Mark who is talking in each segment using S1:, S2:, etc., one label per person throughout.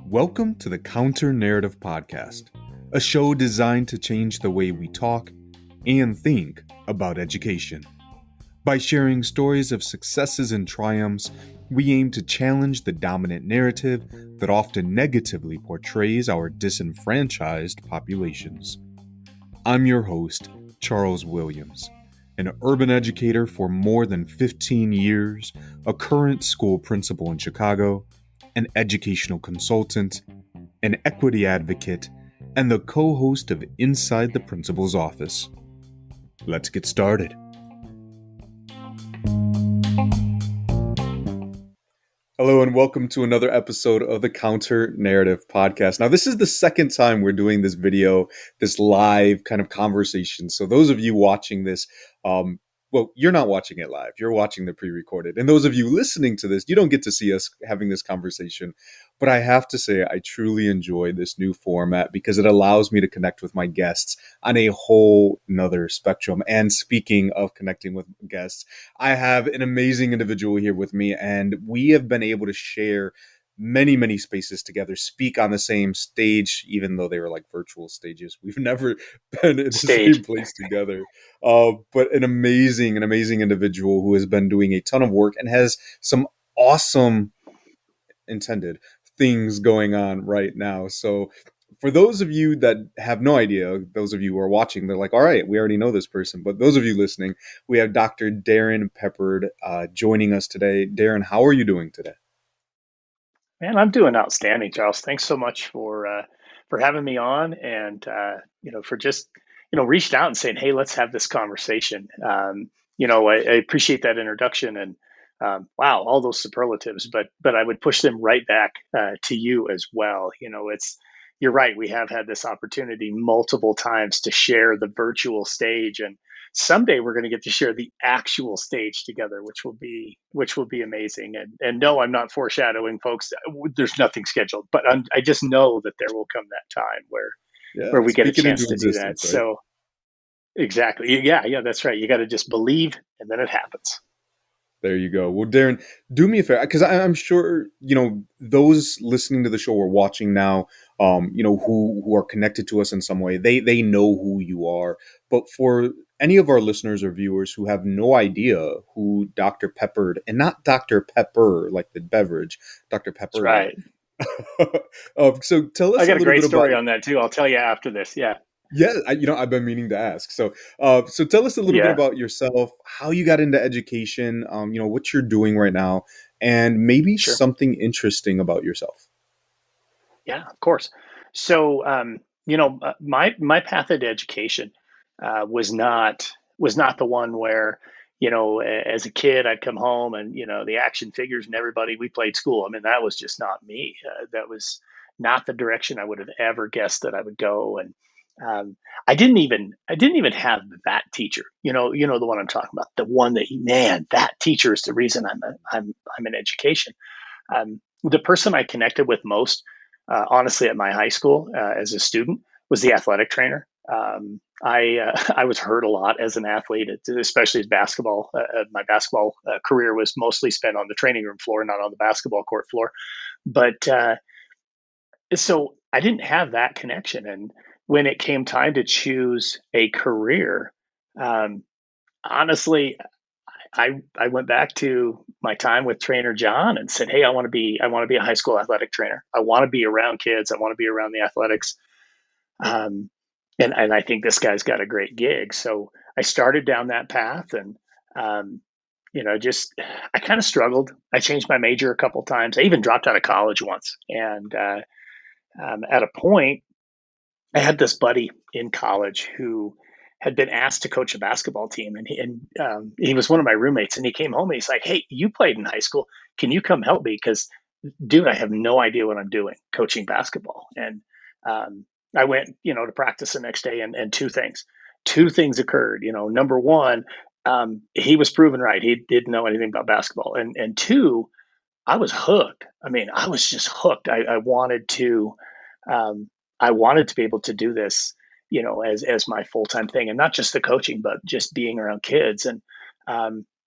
S1: Welcome to the Counter Narrative Podcast, a show designed to change the way we talk and think about education. By sharing stories of successes and triumphs, we aim to challenge the dominant narrative that often negatively portrays our disenfranchised populations. I'm your host, Charles Williams, an urban educator for more than 15 years, a current school principal in Chicago, an educational consultant, an equity advocate, and the co-host of Inside the Principal's Office. Let's get started. Hello and welcome to another episode of the Counter Narrative Podcast. Now, this is the second time we're doing this video, this live kind of conversation. So those of you watching this, well, you're not watching it live. You're watching the pre-recorded. And those of you listening to this, you don't get to see us having this conversation. But I have to say, I truly enjoy this new format because it allows me to connect with my guests on a whole nother spectrum. And speaking of connecting with guests, I have an amazing individual here with me, and we have been able to share many spaces together, speak on the same stage, even though they were like virtual stages. We've never been in the same place together. But an amazing individual who has been doing a ton of work and has some awesome intended things going on right now. So for those of you that have no idea, those of you who are watching, they're like, all right, we already know this person. But those of you listening, we have Dr. Darrin Peppard joining us today. Darrin, how are you doing today?
S2: Man, I'm doing outstanding, Charles. Thanks so much for having me on, and for just reaching out and saying, "Hey, let's have this conversation." I appreciate that introduction, and wow, all those superlatives. But I would push them right back to you as well. You're right. We have had this opportunity multiple times to share the virtual stage, and someday we're going to get to share the actual stage together, which will be amazing. And no, I'm not foreshadowing, folks. There's nothing scheduled, but I just know that there will come that time where we get a chance to do that. Right? So exactly, yeah, that's right. You got to just believe, and then it happens.
S1: There you go. Well, Darrin, do me a favor, because I'm sure, those listening to the show or watching now, who are connected to us in some way, they know who you are. But for any of our listeners or viewers who have no idea who Dr. Peppard, and not Dr. Pepper, like the beverage, Dr. Peppard.
S2: That's
S1: right. So tell us
S2: I got a great story
S1: about
S2: on that too. I'll tell you after this. Yeah.
S1: Yeah, I've been meaning to ask. So tell us a little bit about yourself, how you got into education, what you're doing right now, and maybe something interesting about yourself.
S2: Yeah, of course. So, my path into education was not the one where, as a kid I'd come home and the action figures and everybody, we played school. I mean, that was just not me. That was not the direction I would have ever guessed that I would go. And I didn't even have that teacher. The one I'm talking about, the one that teacher is the reason I'm in education. The person I connected with most, honestly, at my high school as a student, was the athletic trainer. I was hurt a lot as an athlete, especially as basketball. My basketball career was mostly spent on the training room floor, not on the basketball court floor. But so I didn't have that connection. And when it came time to choose a career, honestly, I went back to my time with Trainer John and said, "Hey, I want to be a high school athletic trainer. I want to be around kids. I want to be around the athletics." And I think this guy's got a great gig. So I started down that path, and I kind of struggled. I changed my major a couple times. I even dropped out of college once. And at a point, I had this buddy in college who had been asked to coach a basketball team, and he was one of my roommates. And he came home and he's like, "Hey, you played in high school. Can you come help me? Because, dude, I have no idea what I'm doing coaching basketball." And I went, to practice the next day, and two things occurred. Number one, he was proven right. He didn't know anything about basketball, and two, I was hooked. I mean, I was just hooked. I wanted to. I wanted to be able to do this, as my full-time thing, and not just the coaching, but just being around kids. And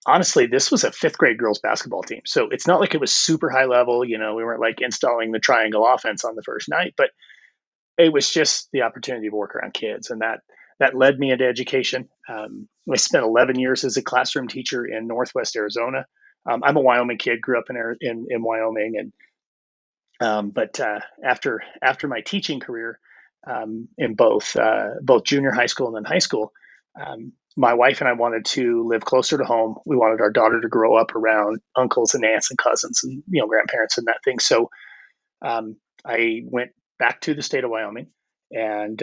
S2: honestly, this was a fifth grade girls basketball team. So it's not like it was super high level. We weren't like installing the triangle offense on the first night, but it was just the opportunity to work around kids. And that led me into education. I spent 11 years as a classroom teacher in Northwest Arizona. I'm a Wyoming kid, grew up in Wyoming. But after my teaching career in both junior high school and then high school, my wife and I wanted to live closer to home. We wanted our daughter to grow up around uncles and aunts and cousins and grandparents and that thing. So I went back to the state of Wyoming and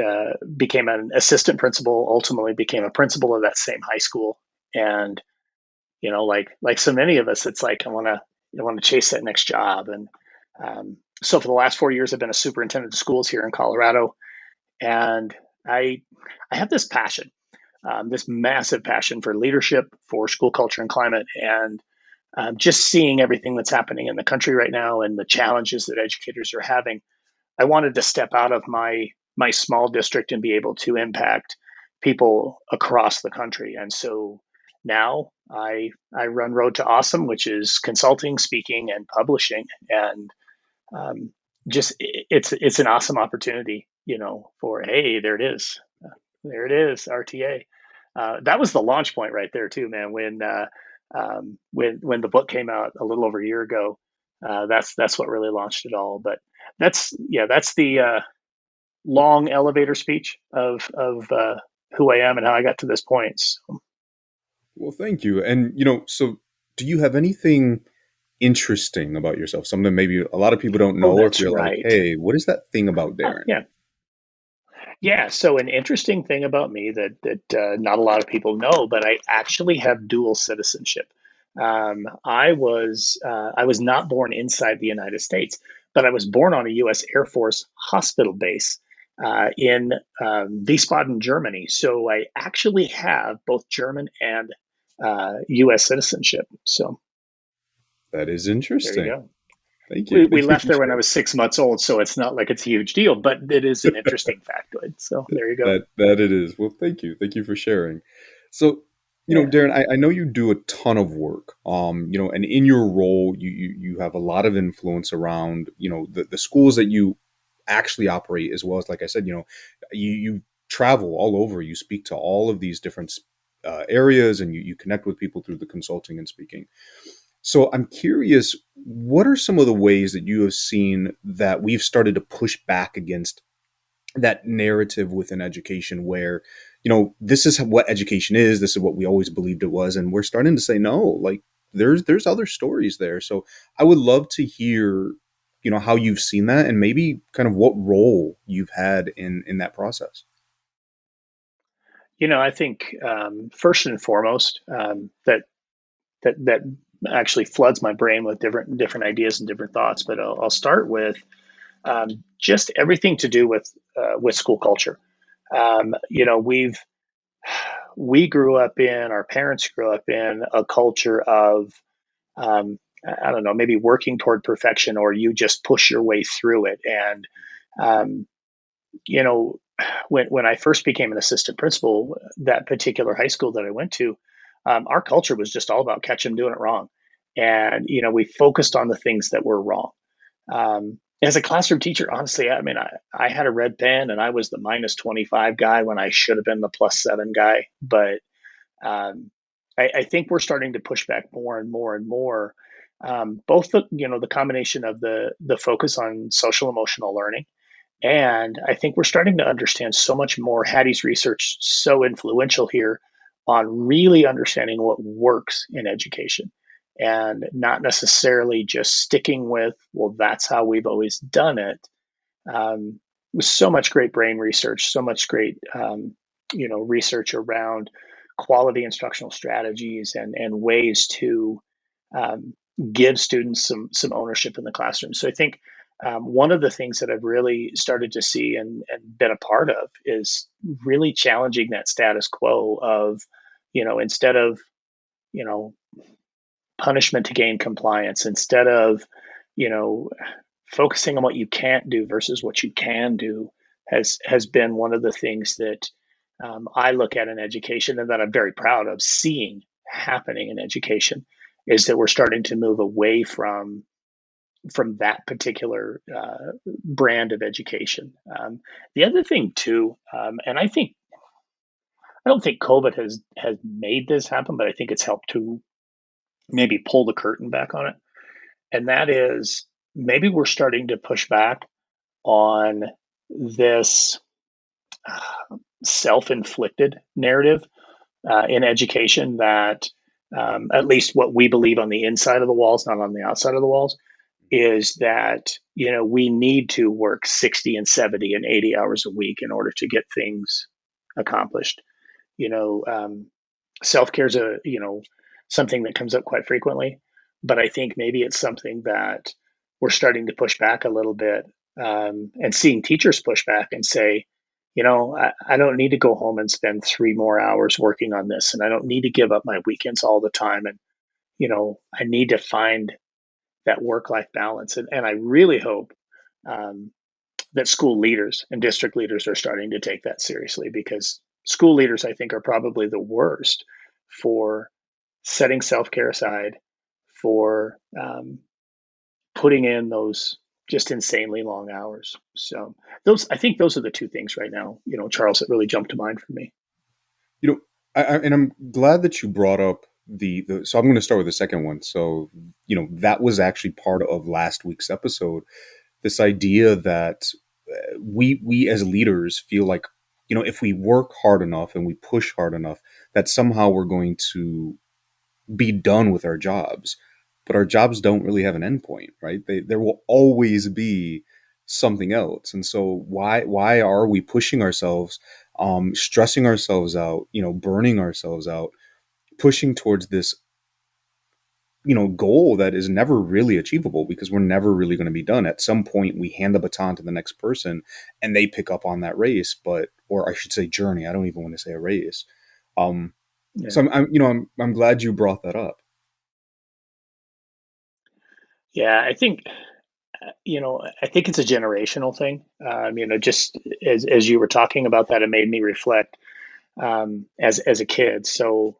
S2: became an assistant principal. Ultimately, became a principal of that same high school. And like so many of us, it's like I want to chase that next job. And so for the last 4 years, I've been a superintendent of schools here in Colorado, and I have this passion, this massive passion for leadership, for school culture and climate, and just seeing everything that's happening in the country right now and the challenges that educators are having. I wanted to step out of my small district and be able to impact people across the country. And so now I run Road to Awesome, which is consulting, speaking, and publishing, and um, just it's an awesome opportunity, for hey, there it is, RTA. That was the launch point right there too, man. When the book came out a little over a year ago, that's what really launched it all. But that's the long elevator speech of who I am and how I got to this point. So,
S1: Well, thank you. And so do you have anything interesting about yourself? Something maybe a lot of people don't
S2: oh,
S1: know, or if
S2: that's
S1: you're like,
S2: right.
S1: hey, what is that thing about Darrin?
S2: Yeah. Yeah, so an interesting thing about me that not a lot of people know, but I actually have dual citizenship. I was not born inside the United States, but I was born on a U.S. Air Force hospital base in Wiesbaden, Germany. So I actually have both German and U.S. citizenship. So
S1: That is
S2: there you
S1: interesting.
S2: go.
S1: Thank you.
S2: We
S1: Thank you
S2: left
S1: for
S2: there when I
S1: sharing.
S2: was 6 months old, so it's not like it's a huge deal, but it is an interesting factoid. So there you go.
S1: That it is. Well, thank you. Thank you for sharing. So,
S2: Yeah.
S1: Darrin, I know you do a ton of work. And in your role, you have a lot of influence around, the schools that you actually operate, as well as, like I said, you travel all over. You speak to all of these different areas, and you connect with people through the consulting and speaking. So I'm curious, what are some of the ways that you have seen that we've started to push back against that narrative within education where, this is what education is, this is what we always believed it was, and we're starting to say no, like there's other stories there. So I would love to hear, how you've seen that, and maybe kind of what role you've had in that process.
S2: I think first and foremost, that actually floods my brain with different ideas and different thoughts. But I'll start with just everything to do with school culture. We grew up in, our parents grew up in a culture of I don't know, maybe working toward perfection, or you just push your way through it. And um, you know, when I first became an assistant principal, that particular high school that I went to, our culture was just all about catch them doing it wrong, and we focused on the things that were wrong. As a classroom teacher, honestly, I mean, I had a red pen and I was the -25 guy when I should have been the +7 guy. But um, I think we're starting to push back more and more and more. Both the combination of the focus on social emotional learning, and I think we're starting to understand so much more. Hattie's research so influential here on really understanding what works in education, and not necessarily just sticking with, well, that's how we've always done it. With so much great brain research, so much great research around quality instructional strategies and ways to um, give students some ownership in the classroom. So I think one of the things that I've really started to see and been a part of is really challenging that status quo of, instead of, you know, punishment to gain compliance, instead of, you know, focusing on what you can't do versus what you can do, has been one of the things that I look at in education and that I'm very proud of seeing happening in education is that we're starting to move away from that particular brand of education. The other thing too, and I don't think COVID has made this happen, but I think it's helped to maybe pull the curtain back on it. And that is maybe we're starting to push back on this self-inflicted narrative in education that at least what we believe on the inside of the walls, not on the outside of the walls, is that we need to work 60 and 70 and 80 hours a week in order to get things accomplished. You know, self-care is something that comes up quite frequently, but I think maybe it's something that we're starting to push back a little bit, and seeing teachers push back and say, I don't need to go home and spend 3 more hours working on this, and I don't need to give up my weekends all the time, and I need to find that work-life balance, and I really hope um, that school leaders and district leaders are starting to take that seriously, because school leaders, I think, are probably the worst for setting self-care aside, for putting in those just insanely long hours. So I think those are the two things right now, Charles, that really jumped to mind for me.
S1: You know, and I'm glad that you brought up the. So I'm going to start with the second one. So that was actually part of last week's episode. This idea that we as leaders feel like if we work hard enough and we push hard enough, that somehow we're going to be done with our jobs. But our jobs don't really have an endpoint, right? There will always be something else. And so why are we pushing ourselves, stressing ourselves out, burning ourselves out, pushing towards this goal that is never really achievable, because we're never really going to be done. At some point we hand the baton to the next person and they pick up on that race, or I should say journey. I don't even want to say a race. Um,
S2: Yeah.
S1: so I'm glad you brought that up.
S2: Yeah. I think it's a generational thing. Just as you were talking about that, it made me reflect as a kid. So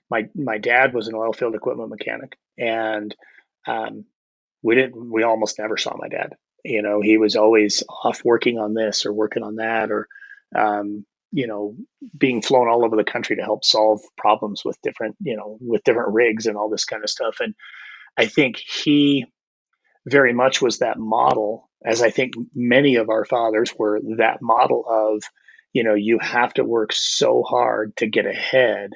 S2: my dad was an oil field equipment mechanic, and um, we almost never saw my dad. He was always off working on this or working on that, or um, you know, being flown all over the country to help solve problems with different rigs and all this kind of stuff. And I think he very much was that model, as I think many of our fathers were that model of, you have to work so hard to get ahead,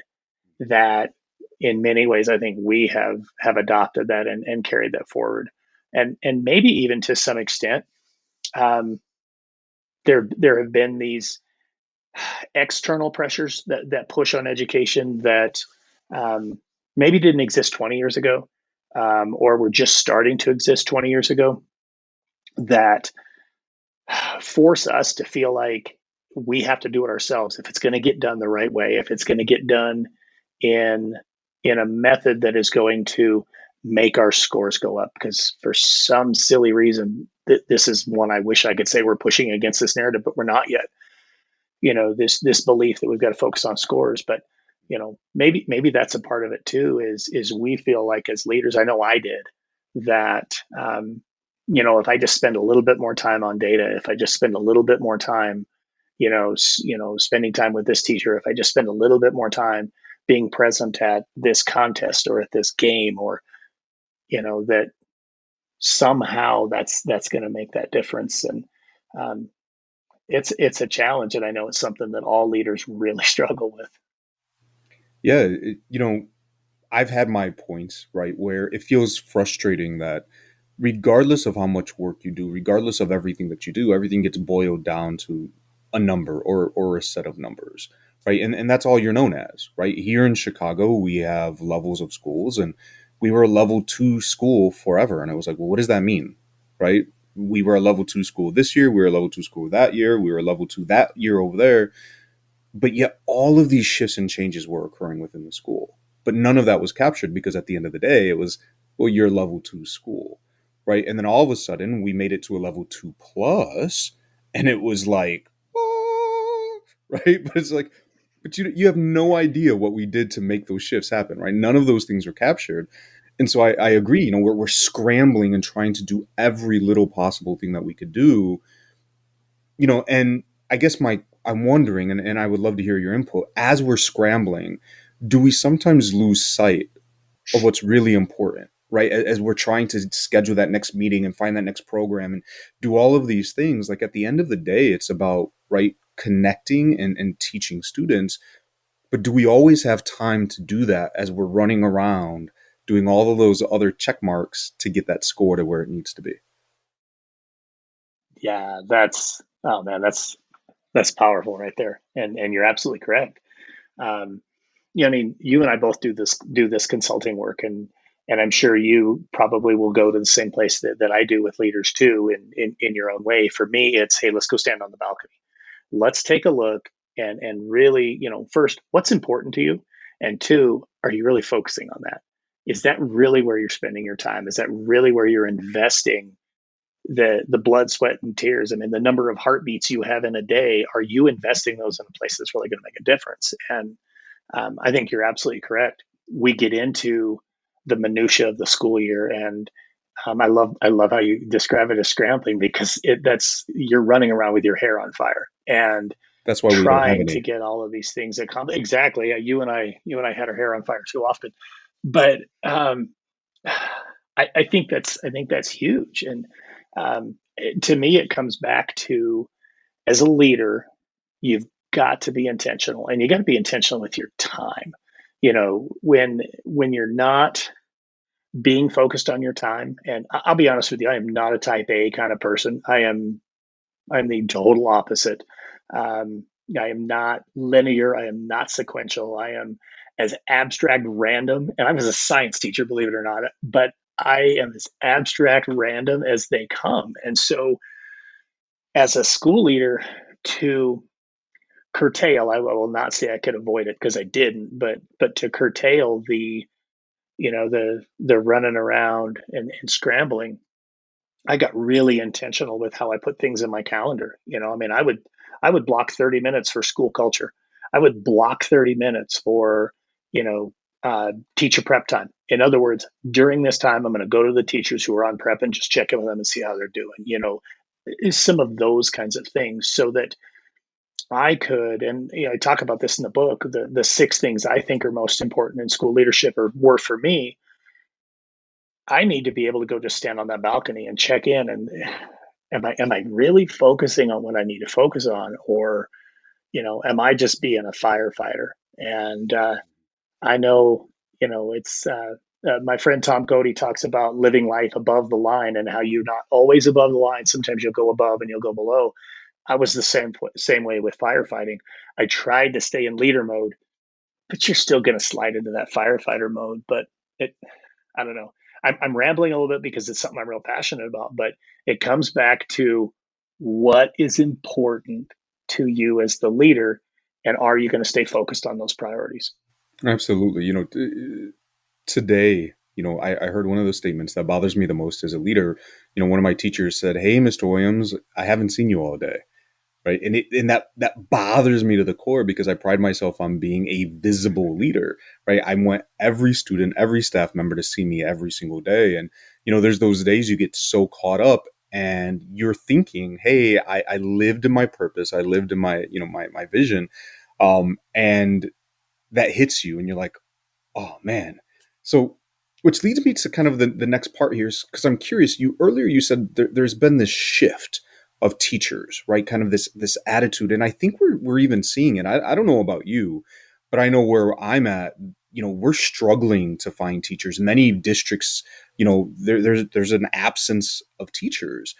S2: that in many ways I think we have adopted that and carried that forward. And maybe even to some extent, um, there have been these external pressures that push on education that um, maybe didn't exist 20 years ago, or were just starting to exist 20 years ago, that force us to feel like we have to do it ourselves if it's going to get done the right way, if it's going to get done in a method that is going to make our scores go up. Because for some silly reason, this is one I wish I could say we're pushing against this narrative, but we're not yet. This belief that we've got to focus on scores, but maybe that's a part of it too. Is we feel like as leaders, I know I did, that if I just spend a little bit more time on data, if I just spend a little bit more time, spending time with this teacher, if I just spend a little bit more time being present at this contest or at this game, or that somehow that's going to make that difference. And um, it's a challenge, and I know it's something that all leaders really struggle with.
S1: Yeah, I've had my points, right, where it feels frustrating that regardless of how much work you do, regardless of everything that you do, everything gets boiled down to a number or a set of numbers, right? And that's all you're known as, right? Here in Chicago, we have levels of schools, and we were a level two school forever. And it was like, well, what does that mean, right? We were a level two school this year. We were a level two school that year. We were a level two that year over there. But yet all of these shifts and changes were occurring within the school. But none of that was captured, because at the end of the day, it was, well, you're level two school, right? And then all of a sudden, we made it to a level two plus, and it was like, oh, right? But it's like, But you have no idea what we did to make those shifts happen, right? None of those things are captured. And so I agree, we're scrambling and trying to do every little possible thing that we could do, and I guess I'm wondering, and I would love to hear your input, as we're scrambling, do we sometimes lose sight of what's really important, right? As we're trying to schedule that next meeting and find that next program and do all of these things, like at the end of the day, it's about, right, connecting and teaching students. But do we always have time to do that as we're running around doing all of those other check marks to get that score to where it needs to be?
S2: Yeah, that's oh man, that's powerful right there, and you're absolutely correct. Um, I mean, you and I both do this consulting work, and I'm sure you probably will go to the same place that I do with leaders too, in your own way. For me, it's hey, let's go stand on the balcony. Let's take a look and really, first, what's important to you, and two, are you really focusing on that? Is that really where you're spending your time? Is that really where you're investing the blood, sweat, and tears? I mean, the number of heartbeats you have in a day, are you investing those in a place that's really going to make a difference? And I think you're absolutely correct. We get into the minutia of the school year, and I love how you describe it as scrambling, because that's you're running around with your hair on fire and
S1: That's why we don't have
S2: trying to
S1: any.
S2: get all of these things accomplished. Exactly. Yeah, you and I had our hair on fire too often, but I think that's huge. And to me, it comes back to, as a leader, you've got to be intentional, and you got to be intentional with your time. When you're not being focused on your time, and I'll be honest with you, I am not a type A kind of person. I'm the total opposite. Um, I am not linear. I am not sequential. I am as abstract random, and I was a science teacher, believe it or not, but I am as abstract random as they come. And so, as a school leader, to curtail, I will not say I could avoid it because I didn't, but to curtail the running around and scrambling, I got really intentional with how I put things in my calendar. I mean, I would block 30 minutes for school culture. I would block 30 minutes for, you know, teacher prep time. In other words, during this time, I'm going to go to the teachers who are on prep and just check in with them and see how they're doing. Some of those kinds of things, so that I could, and I talk about this in the book, the six things I think are most important in school leadership, or were for me. I need to be able to go just stand on that balcony and check in, and am I really focusing on what I need to focus on, or am I just being a firefighter? And I know, it's my friend Tom Cody talks about living life above the line, and how you're not always above the line. Sometimes you'll go above and you'll go below. I was the same way with firefighting. I tried to stay in leader mode, but you're still going to slide into that firefighter mode. But it, I don't know. I'm rambling a little bit because it's something I'm real passionate about, but it comes back to what is important to you as the leader, and are you going to stay focused on those priorities?
S1: Absolutely. Today, I heard one of the statements that bothers me the most as a leader. One of my teachers said, "Hey, Mr. Williams, I haven't seen you all day." Right. And that bothers me to the core, because I pride myself on being a visible leader. Right. I want every student, every staff member to see me every single day. And, there's those days you get so caught up and you're thinking, hey, I lived in my purpose. I lived in my, my vision. And that hits you and you're like, oh man. So, which leads me to kind of the next part here, because I'm curious. You said there's been this shift of teachers, right? Kind of this attitude, and I think we're even seeing it. I don't know about you, but I know where I'm at. We're struggling to find teachers. Many districts, there's an absence of teachers.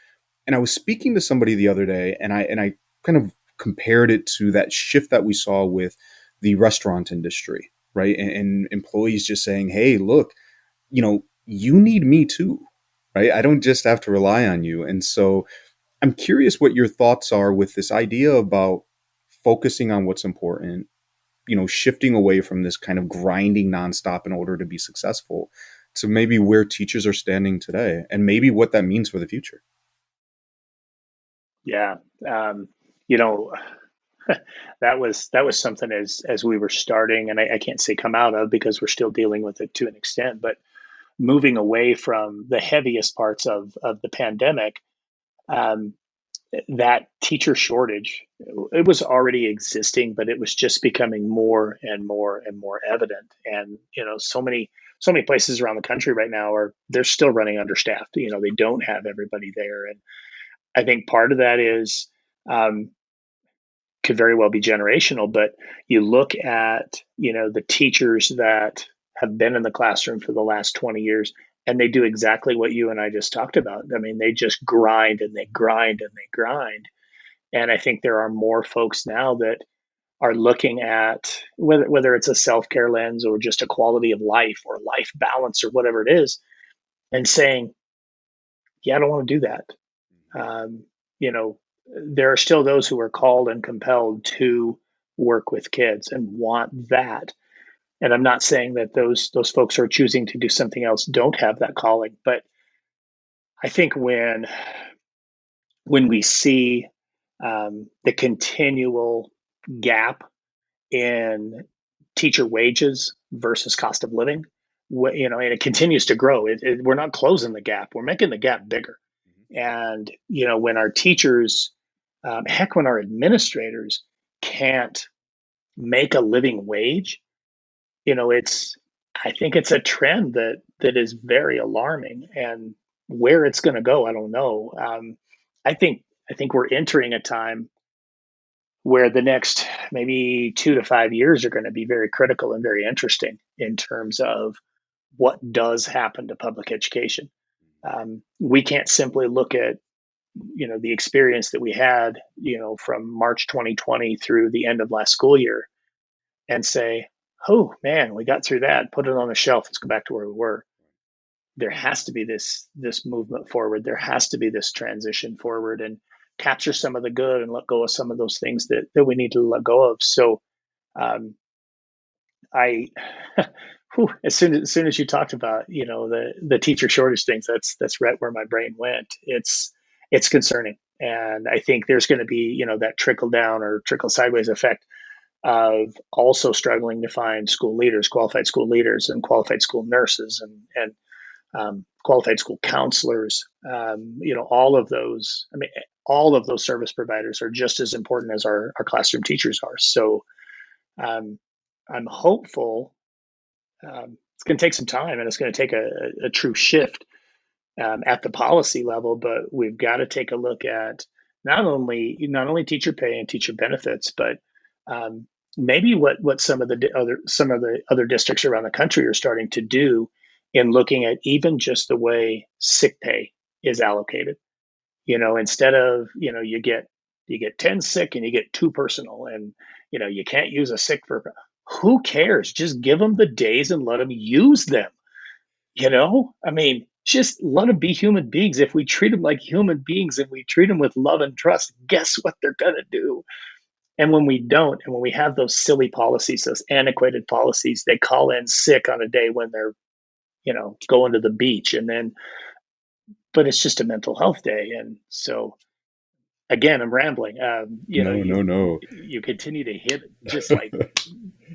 S1: And I was speaking to somebody the other day, and I kind of compared it to that shift that we saw with the restaurant industry, right? And employees just saying, "Hey, look, you need me too, right? I don't just have to rely on you." And so I'm curious what your thoughts are with this idea about focusing on what's important, shifting away from this kind of grinding nonstop in order to be successful, to maybe where teachers are standing today and maybe what that means for the future.
S2: Yeah. Um, you know, that was something as we were starting, and I can't say come out of because we're still dealing with it to an extent, but moving away from the heaviest parts of the pandemic, um, that teacher shortage, it was already existing, but it was just becoming more and more and more evident. And so many places around the country right now are they're still running understaffed. They don't have everybody there, and I think part of that is um, could very well be generational. But you look at the teachers that have been in the classroom for the last 20 years, and they do exactly what you and I just talked about. I mean, they just grind and they grind and they grind. And I think there are more folks now that are looking at whether it's a self-care lens or just a quality of life or life balance or whatever it is, and saying, yeah, I don't want to do that. um, you know, there are still those who are called and compelled to work with kids and want that. And I'm not saying that those folks who are choosing to do something else don't have that calling, but I think when we see the continual gap in teacher wages versus cost of living, and it continues to grow. We're not closing the gap; we're making the gap bigger. And when our teachers, heck, when our administrators can't make a living wage, it's I think it's a trend that is very alarming. And where it's going to go, I don't know. I think we're entering a time where the next maybe 2 to 5 years are going to be very critical and very interesting in terms of what does happen to public education. We can't simply look at the experience that we had from March 2020 through the end of last school year and say, oh man, we got through that, put it on the shelf, let's go back to where we were. There has to be this movement forward. There has to be this transition forward, and capture some of the good and let go of some of those things that we need to let go of. So um, I as soon as you talked about the teacher shortage things, that's right where my brain went. It's concerning, and I think there's going to be that trickle down or trickle sideways effect of also struggling to find school leaders, qualified school leaders, and qualified school nurses, and qualified school counselors. All of those. I mean, all of those service providers are just as important as our classroom teachers are. So um, I'm hopeful. It's going to take some time, and it's going to take a true shift at the policy level. But we've got to take a look at not only teacher pay and teacher benefits, but um, maybe what some of the other districts around the country are starting to do in looking at even just the way sick pay is allocated. Instead of you get 10 sick and you get 2 personal, and you can't use a sick for who cares? Just give them the days and let them use them. I mean, just let them be human beings. If we treat them like human beings and we treat them with love and trust, guess what they're going to do? And when we don't, and when we have those silly policies, those antiquated policies, they call in sick on a day when they're, going to the beach. And then, but it's just a mental health day. And so, again, I'm rambling.
S1: No, no, no.
S2: You continue to hit, just like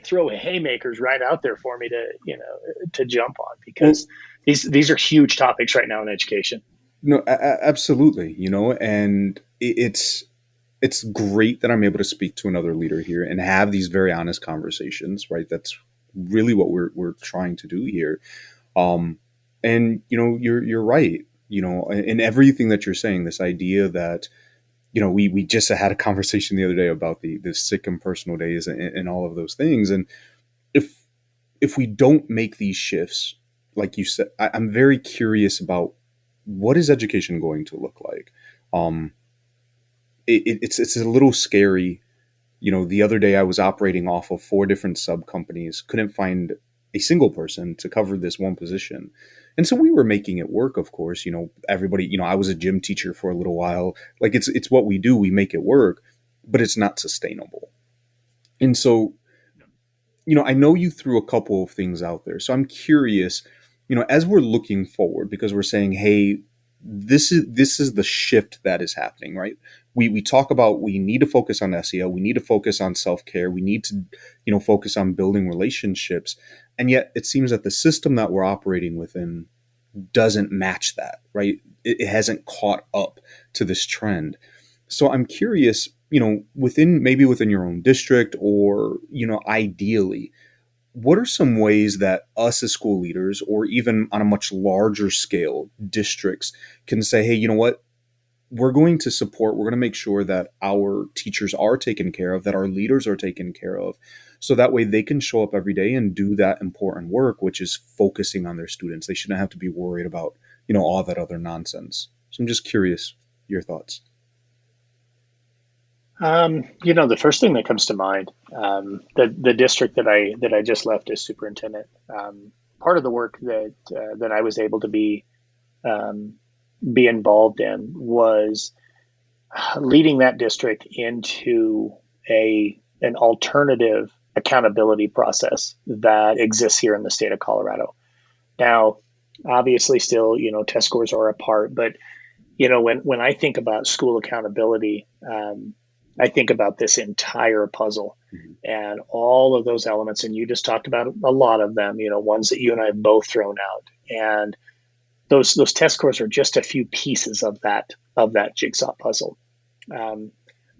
S2: throw haymakers right out there for me to jump on,
S1: Well,
S2: because these are huge topics right now in education.
S1: no, absolutely. And it's great that I'm able to speak to another leader here and have these very honest conversations. Right, that's really what we're trying to do here. Um, and you're right. In everything that you're saying, this idea that we just had a conversation the other day about the sick and personal days and all of those things. And if if we don't make these shifts, like you said, I'm very curious about what is education going to look like. Um, it's a little scary. The other day I was operating off of 4 different sub companies, couldn't find a single person to cover this one position. And so we were making it work, of course. Everybody, I was a gym teacher for a little while. Like it's what we do, we make it work, but it's not sustainable. And so, I know you threw a couple of things out there. So I'm curious, as we're looking forward, because we're saying, hey, this is the shift that is happening, right? We talk about we need to focus on SEO, we need to focus on self-care, we need to, focus on building relationships. And yet it seems that the system that we're operating within doesn't match that, right? It hasn't caught up to this trend. So I'm curious, within your own district, or, ideally, what are some ways that us as school leaders, or even on a much larger scale, districts can say, hey, you know what? We're going to make sure that our teachers are taken care of, that our leaders are taken care of, so that way they can show up every day and do that important work, which is focusing on their students. They shouldn't have to be worried about, all that other nonsense. So I'm just curious your thoughts.
S2: The first thing that comes to mind, the district that I just left as superintendent. Part of the work that I was able to um, be involved in was leading that district into a an alternative accountability process that exists here in the state of Colorado. Now, obviously, still, test scores are a part, but when I think about school accountability, I think about this entire puzzle and all of those elements. And you just talked about a lot of them, ones that you and I have both thrown out. And those test scores are just a few pieces of that jigsaw puzzle. Um,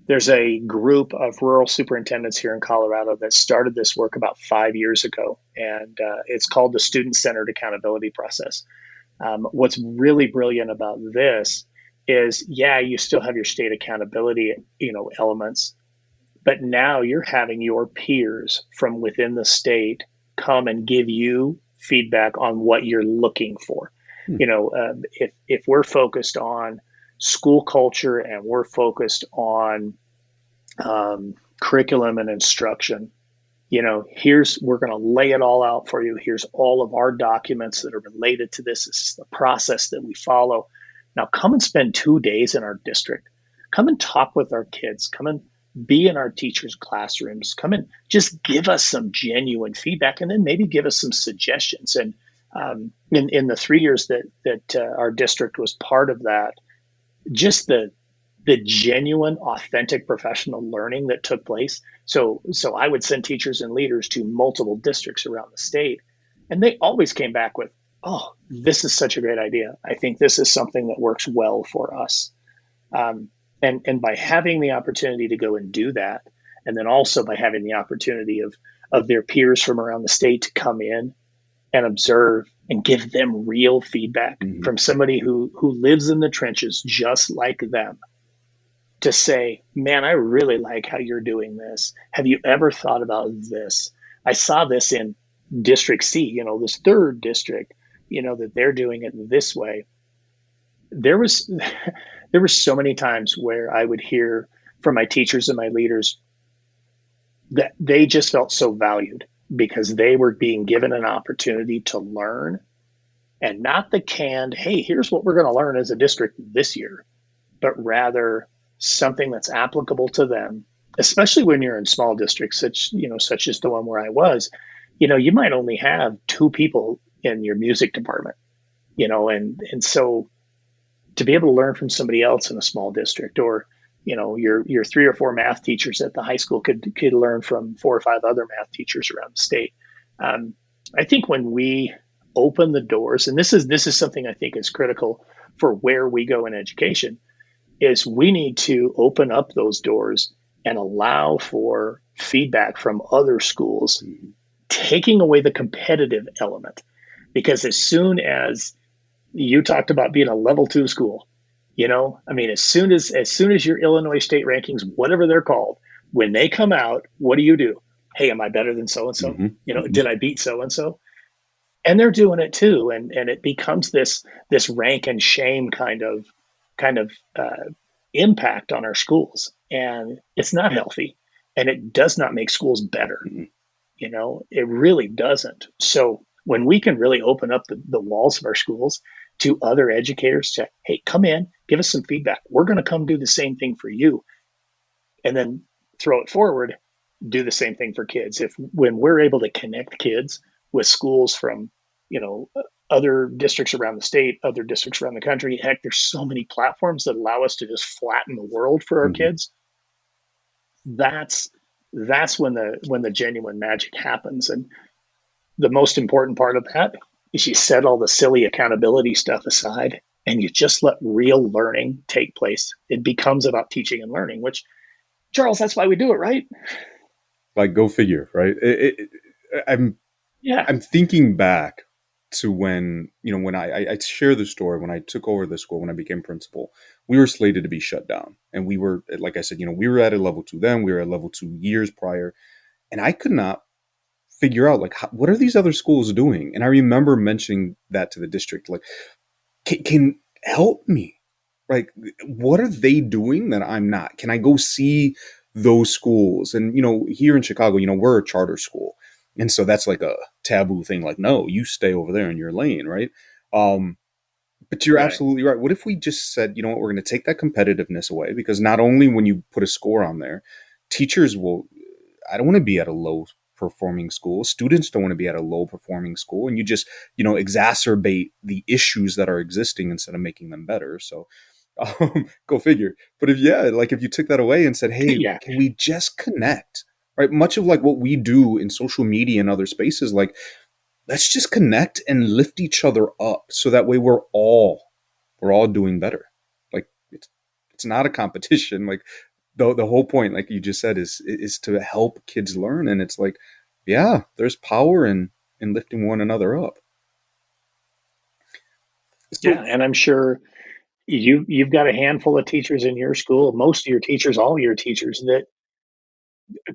S2: there's a group of rural superintendents here in Colorado that started this work about 5 years ago, and it's called the Student Centered Accountability Process. What's really brilliant about this is, yeah, you still have your state accountability, elements, but now you're having your peers from within the state come and give you feedback on what you're looking for.
S1: Hmm.
S2: If we're focused on school culture and we're focused on curriculum and instruction, we're going to lay it all out for you. Here's all of our documents that are related to this. This is the process that we follow. Now come and spend 2 days in our district. Come and talk with our kids. Come and be in our teachers' classrooms. Come and just give us some genuine feedback, and then maybe give us some suggestions. And in the 3 years that our district was part of that, just the genuine, authentic professional learning that took place. So I would send teachers and leaders to multiple districts around the state, and they always came back with, "Oh, this is such a great idea. I think this is something that works well for us." And by having the opportunity to go and do that, and then also by having the opportunity of their peers from around the state to come in and observe and give them real feedback from somebody who lives in the trenches just like them, to say, "Man, I really like how you're doing this. Have you ever thought about this? I saw this in District C, this third district, that they're doing it this way." There was there were so many times where I would hear from my teachers and my leaders that they just felt so valued because they were being given an opportunity to learn, and not the canned, "Hey, here's what we're going to learn as a district this year," but rather something that's applicable to them, especially when you're in small districts, such as the one where I was. You might only have two people in your music department, and so to be able to learn from somebody else in a small district, or your three or four math teachers at the high school could learn from four or five other math teachers around the state. Um, I think when we open the doors, and this is something I think is critical for where we go in education, is we need to open up those doors and allow for feedback from other schools, taking away the competitive element. Because as soon as you talked about being a level 2 school, as soon as your Illinois state rankings, whatever they're called, when they come out, what do? "Hey, am I better than so and so? Did I beat so and so?" And they're doing it too, and it becomes this rank and shame kind of impact on our schools, and it's not healthy, and it does not make schools better. It really doesn't. So when we can really open up the walls of our schools to other educators, to, "Hey, come in, give us some feedback. We're going to come do the same thing for you," and then throw it forward, do the same thing for kids. When we're able to connect kids with schools from other districts around the state, other districts around the country. Heck, there's so many platforms that allow us to just flatten the world for our
S1: Mhm.
S2: kids. That's that's when the genuine magic happens. And the most important part of that is you set all the silly accountability stuff aside and you just let real learning take place. It becomes about teaching and learning, which, Charles, that's why we do it, right?
S1: Like, go figure, right?
S2: Yeah.
S1: I'm thinking back to when, when I share the story, when I took over the school, when I became principal, we were slated to be shut down. And we were, like I said, we were at a level two then, we were at level two years prior. And I could not figure out, like, what are these other schools doing? And I remember mentioning that to the district, like, can help me. Like, what are they doing that I'm not? Can I go see those schools? And, here in Chicago, we're a charter school. And so that's like a taboo thing. Like, no, you stay over there in your lane, right? Um, but you're
S2: Right.
S1: absolutely right. What if we just said, you know what, we're going to take that competitiveness away? Because not only when you put a score on there, teachers will, I don't want to be at a low performing school. Students don't want to be at a low performing school. And you just, exacerbate the issues that are existing instead of making them better. So go figure. But if you took that away and said, hey,
S2: Yeah.
S1: can we just connect? Right. Much of like what we do in social media and other spaces, like, let's just connect and lift each other up so that way we're all doing better. Like, it's not a competition. Like, the whole point, like you just said, is to help kids learn. And it's like, yeah, there's power in lifting one another up.
S2: Yeah.
S1: So
S2: And I'm sure you've got a handful of teachers in your school, most of your teachers, all your teachers that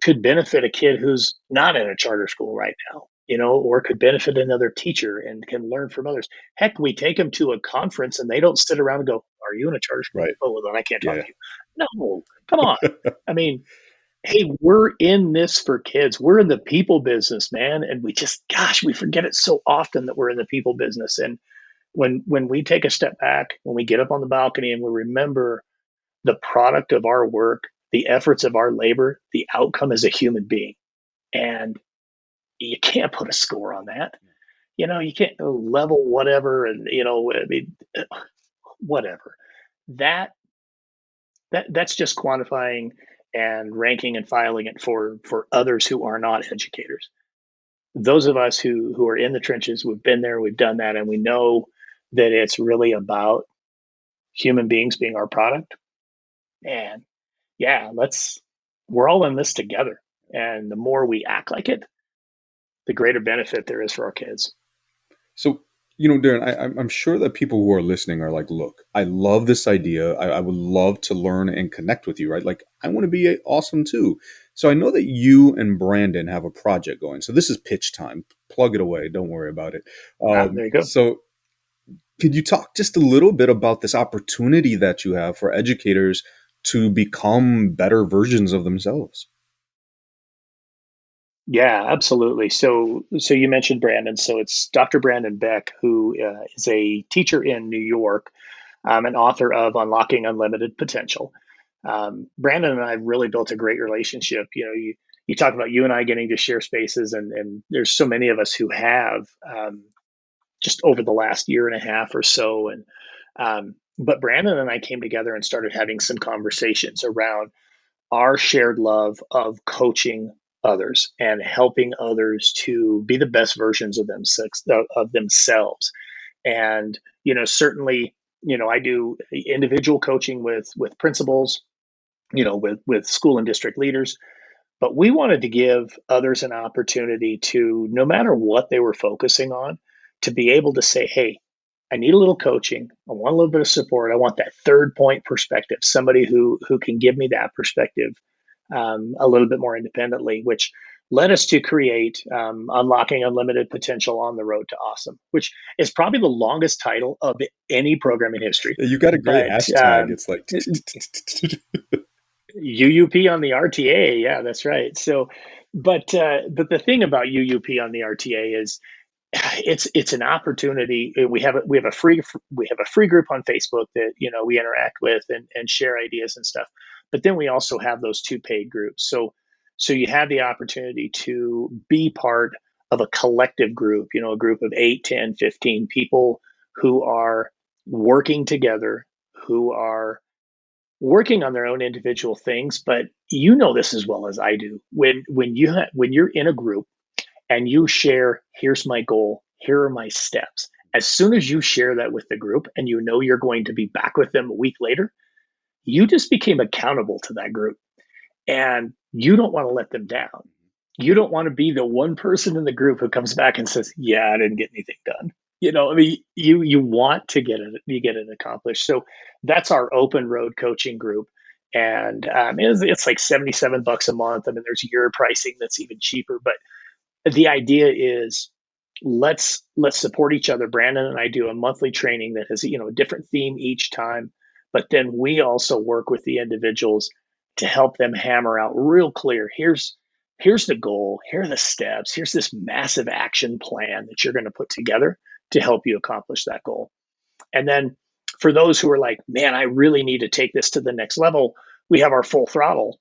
S2: could benefit a kid who's not in a charter school right now, or could benefit another teacher and can learn from others. Heck, we take them to a conference and they don't sit around and go, "Are you in a charter school?"
S1: right.
S2: "Oh, well, then I can't talk
S1: Yeah.
S2: to you." No, come on. I mean, hey, we're in this for kids. We're in the people business, man, and gosh, we forget it so often that we're in the people business. And when we take a step back, when we get up on the balcony and we remember the product of our work, the efforts of our labor, the outcome is a human being. And you can't put a score on that. You can't level whatever and I mean whatever. That that's just quantifying and ranking and filing it for others who are not educators. Those of us who are in the trenches, we've been there, we've done that, and we know that it's really about human beings being our product. And yeah, we're all in this together. And the more we act like it, the greater benefit there is for our kids.
S1: So, Darren, I'm sure that people who are listening are like, look, I love this idea. I would love to learn and connect with you, right? Like, I want to be awesome too. So I know that you and Brandon have a project going. So this is pitch time. Plug it away. Don't worry about it.
S2: There you go.
S1: So could you talk just a little bit about this opportunity that you have for educators to become better versions of themselves?
S2: Yeah, absolutely. So you mentioned Brandon. So it's Dr. Brandon Beck, who is a teacher in New York, and author of Unlocking Unlimited Potential. Brandon and I have really built a great relationship. You talk about you and I getting to share spaces, and there's so many of us who have, just over the last year and a half or so. And but Brandon and I came together and started having some conversations around our shared love of coaching others and helping others to be the best versions of themselves. And certainly, I do individual coaching with principals, with school and district leaders. But we wanted to give others an opportunity to, no matter what they were focusing on, to be able to say, "Hey, I need a little coaching. I want a little bit of support. I want that third point perspective, somebody who can give me that perspective a little bit more independently," which led us to create Unlocking Unlimited Potential on the Road to Awesome, which is probably the longest title of any program in history.
S1: You got a great
S2: But
S1: hashtag. It's like,
S2: UUP on the RTA, yeah, that's right. So, but the thing about UUP on the RTA is it's an opportunity. We have a free group on Facebook that we interact with and share ideas and stuff. But then we also have those two paid groups. So you have the opportunity to be part of a collective group, a group of 8, 10, 15 people who are working together, who are working on their own individual things. But you know this as well as I do. When you're in a group and you share, here's my goal, here are my steps. As soon as you share that with the group and you know you're going to be back with them a week later, you just became accountable to that group and you don't want to let them down. You don't want to be the one person in the group who comes back and says, "Yeah, I didn't get anything done." I mean, you want to get it accomplished. So that's our open road coaching group, and it's like $77 a month. I mean, there's year pricing that's even cheaper, but the idea is let's support each other. Brandon and I do a monthly training that has a different theme each time, but then we also work with the individuals to help them hammer out real clear. Here's the goal. Here are the steps. Here's this massive action plan that you're going to put together to help you accomplish that goal. And then for those who are like, man, I really need to take this to the next level, we have our full throttle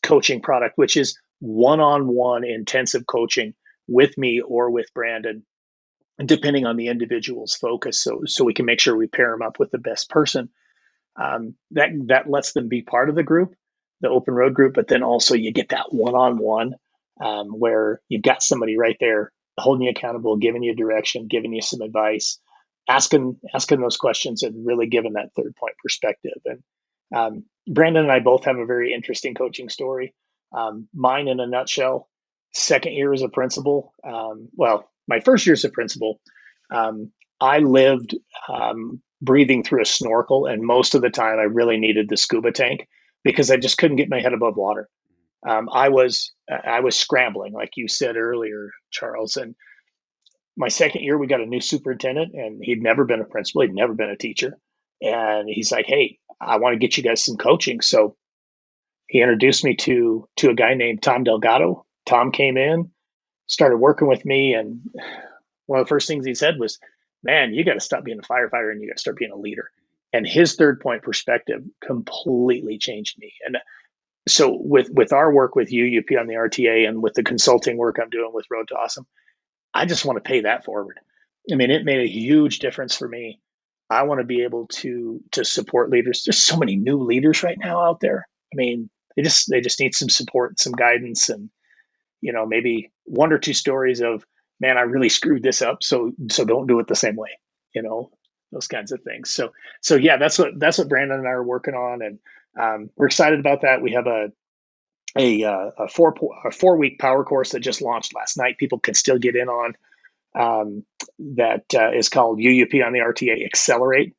S2: coaching product, which is one-on-one intensive coaching with me or with Brandon, depending on the individual's focus. So we can make sure we pair them up with the best person. That lets them be part of the group, the open road group, but then also you get that one-on-one where you've got somebody right there holding you accountable, giving you direction, giving you some advice, asking those questions, and really giving that third point perspective. And Brandon and I both have a very interesting coaching story. Mine, in a nutshell, second year as a principal. Well, my first year as a principal, I lived breathing through a snorkel, and most of the time I really needed the scuba tank because I just couldn't get my head above water. I was scrambling, like you said earlier, Charles. And my second year, we got a new superintendent, and he'd never been a principal, he'd never been a teacher, and he's like, "Hey, I want to get you guys some coaching." So he introduced me to a guy named Tom Delgado. Tom came in, started working with me, and one of the first things he said was, "Man, you got to stop being a firefighter and you got to start being a leader." And his third point perspective completely changed me. And so with our work with UUP on the RTA and with the consulting work I'm doing with Road to Awesome, I just want to pay that forward. I mean, it made a huge difference for me. I want to be able to support leaders. There's so many new leaders right now out there. I mean, they just need some support, some guidance, and maybe one or two stories of, man, I really screwed this up, so don't do it the same way. Those kinds of things. So yeah, that's what Brandon and I are working on, and we're excited about that. We have a 4-week power course that just launched last night. People can still get in on that is called UUP on the RTA Accelerate.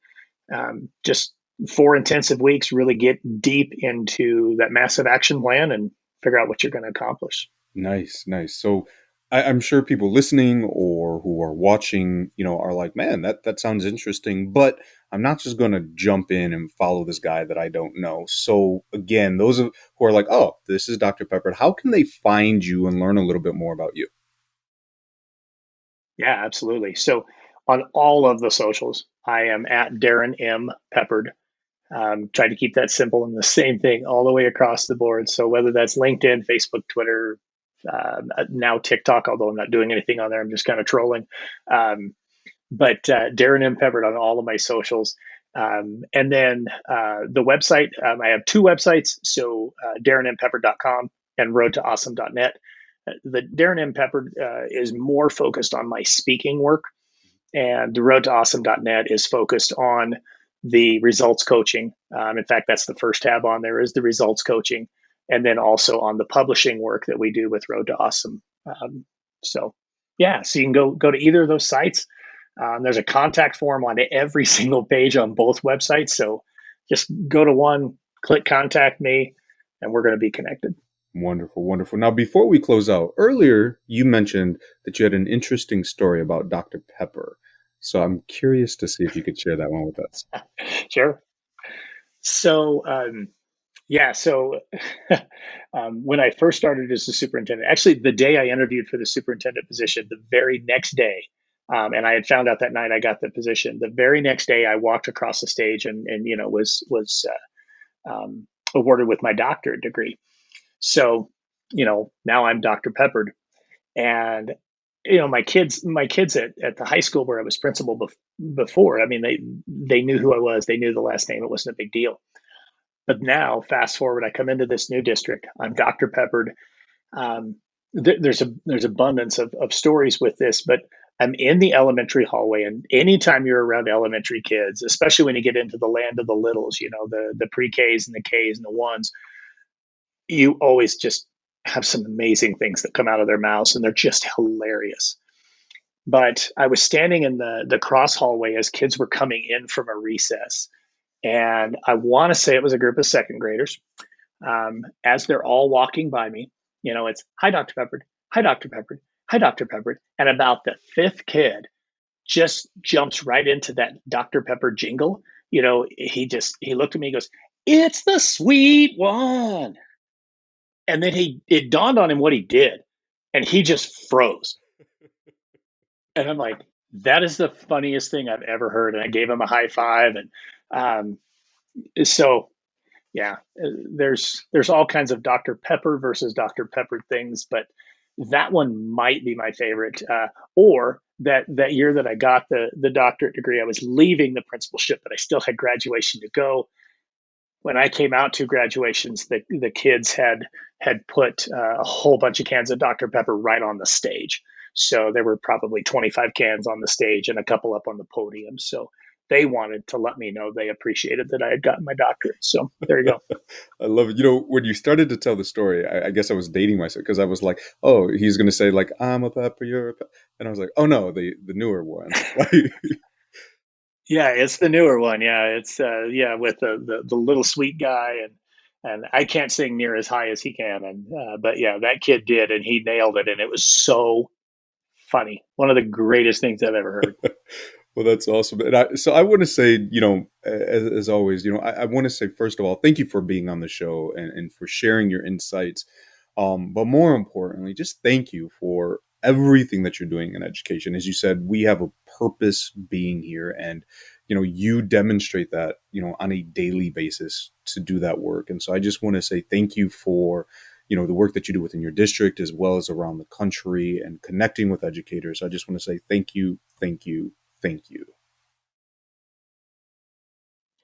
S2: Just 4 intensive weeks, really get deep into that massive action plan and figure out what you're going to accomplish.
S1: Nice, nice. So I'm sure people listening or who are watching, are like, man, that sounds interesting, but I'm not just going to jump in and follow this guy that I don't know. So again, who are like, oh, this is Dr. Peppard, how can they find you and learn a little bit more about you?
S2: Yeah, absolutely. So on all of the socials, I am at Darrin M. Peppard. Try to keep that simple and the same thing all the way across the board. So whether that's LinkedIn, Facebook, Twitter, now TikTok, although I'm not doing anything on there, I'm just kind of trolling. But Darrin M. Peppard on all of my socials. And then the website, I have 2 websites. So DarrinMPeppard.com and roadtoawesome.net. The Darrin M. Peppard is more focused on my speaking work, and the roadtoawesome.net is focused on the results coaching. In fact, that's the first tab on there is the results coaching, and then also on the publishing work that we do with Road to Awesome. So you can go to either of those sites. There's a contact form on every single page on both websites. So just go to one, click contact me, and we're going to be connected.
S1: Wonderful, wonderful. Now, before we close out, earlier you mentioned that you had an interesting story about Dr. Pepper. So I'm curious to see if you could share that one with us.
S2: Sure. So, when I first started as the superintendent, actually the day I interviewed for the superintendent position, the very next day, and I had found out that night I got the position. The very next day, I walked across the stage and was awarded with my doctorate degree. So now I'm Dr. Peppard, And my kids at the high school where I was principal before, I mean, they knew who I was, they knew the last name, it wasn't a big deal. But now, fast forward, I come into this new district. I'm Dr. Peppard. Um, there's abundance of stories with this, but I'm in the elementary hallway, and anytime you're around elementary kids, especially when you get into the land of the littles, the pre-Ks and the Ks and the ones, you always just have some amazing things that come out of their mouths, and they're just hilarious. But I was standing in the cross hallway as kids were coming in from a recess, and I want to say it was a group of second graders. As they're all walking by me, it's hi, Dr. Peppard, hi, Dr. Peppard, hi, Dr. Peppard. And about the fifth kid just jumps right into that Dr. Pepper jingle. He looked at me and goes, "It's the sweet one." And then it dawned on him what he did, and he just froze. And I'm like, that is the funniest thing I've ever heard. And I gave him a high five. And so yeah, there's all kinds of Dr. Pepper versus Dr. Pepper things, but that one might be my favorite. Or that year that I got the doctorate degree, I was leaving the principalship, but I still had graduation to go. When I came out to graduations, the kids had put a whole bunch of cans of Dr. Pepper right on the stage. So there were probably 25 cans on the stage and a couple up on the podium. So they wanted to let me know they appreciated that I had gotten my doctorate. So there you go.
S1: I love it. When you started to tell the story, I guess I was dating myself because I was like, "Oh, he's going to say like I'm a pepper, you're a pepper," and I was like, "Oh no, the newer one."
S2: Yeah, it's the newer one. Yeah, it's with the little sweet guy, and I can't sing near as high as he can, and but yeah, that kid did, and he nailed it, and it was so funny. One of the greatest things I've ever heard.
S1: Well, that's awesome. And so I want to say, as always, I want to say, first of all, thank you for being on the show and for sharing your insights. But more importantly, just thank you for everything that you're doing in education. As you said, we have a purpose being here, and you demonstrate that on a daily basis to do that work. And so I just want to say thank you for the work that you do within your district as well as around the country and connecting with educators. I just want to say thank you, thank you, thank you.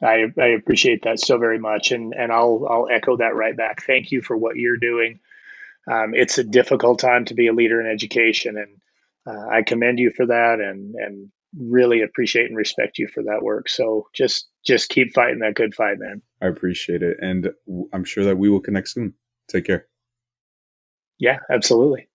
S2: I appreciate that so very much, and I'll echo that right back. Thank you for what you're doing. It's a difficult time to be a leader in education, and I commend you for that, and really appreciate and respect you for that work. So just keep fighting that good fight, man.
S1: I appreciate it. And I'm sure that we will connect soon. Take care.
S2: Yeah, absolutely.